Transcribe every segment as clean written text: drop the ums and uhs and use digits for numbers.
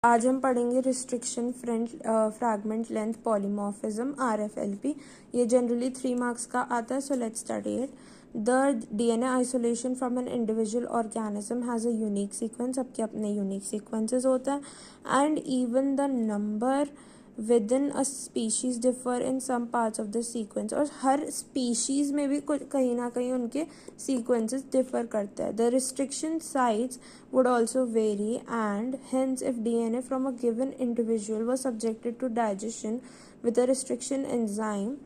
आज हम पढ़ेंगे restriction fragment length polymorphism RFLP। ये जनरली 3 मार्क्स का आता है, so let's study it. The DNA isolation from an individual organism has a unique sequence. सबके अपने यूनिक सीक्वेंसेस होता है and even the number within a species differ in some parts of the sequence. और हर species में भी कुछ कहीं ना कहीं उनके सीक्वेंसेस डिफर करते हैं। The restriction sites would also vary, and hence if DNA from a given individual was subjected to digestion with a restriction enzyme,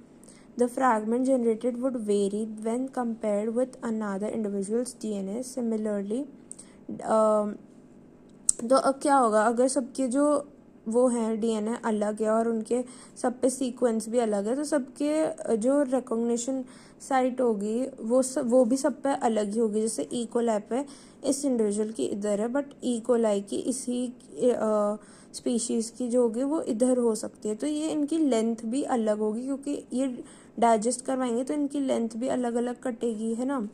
the fragment generated would vary when compared with another individual's DNA. Similarly, तो अब क्या होगा अगर सबके जो वो हैं DNA अलग है और उनके सब पे सीक्वेंस भी अलग है, तो सबके जो रिकॉग्निशन साइट होगी वो भी सब पे अलग ही होगी। जैसे ई कोलाई पे इस इंडिविजुअल की इधर है, बट ई कोलाई की इसी स्पीशीज़ की जो होगी वो इधर हो सकती है। तो ये इनकी लेंथ भी अलग होगी, क्योंकि ये डाइजेस्ट करवाएंगे तो इनकी लेंथ भी अलग अलग कटेगी, है ना।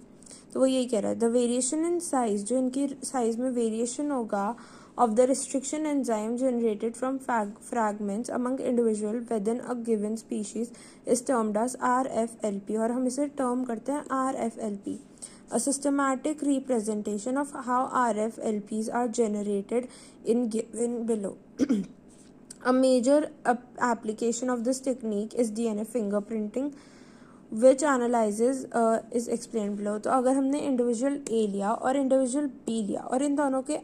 तो वो यही कह रहा है, द वेरिएशन इन साइज, जो इनकी साइज में वेरिएशन होगा of the restriction enzyme generated from fragments among individual within a given species is termed as RFLP, और हम इसे टर्म करते हैं RFLP, a systematic representation of how RFLPs are generated in given below. A major application of this technique is DNA fingerprinting, which analyses is explain below. तो अगर हमने individual ए लिया और इंडिविजुअल बी लिया और इन दोनों के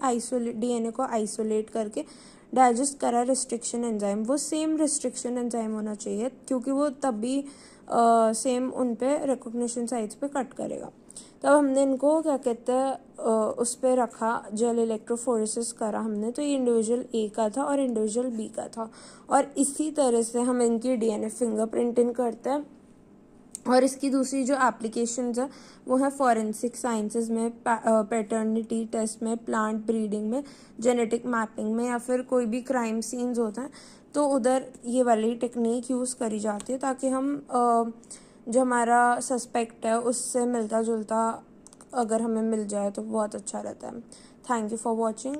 DNA को आइसोलेट करके डाइजेस्ट करा रिस्ट्रिक्शन एंजाइम, वो सेम रिस्ट्रिक्शन एंजाइम होना चाहिए, क्योंकि वो तभी सेम उन पे रिकॉग्निशन साइट्स पे कट करेगा। तब हमने इनको क्या कहते हैं उस पर रखा, जेल इलेक्ट्रोफोरेसिस करा हमने, तो ये इंडिविजुअल ए का था और इंडिविजुअल बी का था। और इसी तरह से हम इनकी DNA फिंगरप्रिंटिंग करते हैं। और इसकी दूसरी जो एप्लीकेशंस है वो है फॉरेंसिक साइंसेज में, पैटर्निटी टेस्ट में, प्लांट ब्रीडिंग में, जेनेटिक मैपिंग में, या फिर कोई भी क्राइम सीन्स होता है तो उधर ये वाली टेक्निक यूज़ करी जाती है, ताकि हम जो हमारा सस्पेक्ट है उससे मिलता जुलता अगर हमें मिल जाए तो बहुत अच्छा रहता है। Thank you for watching.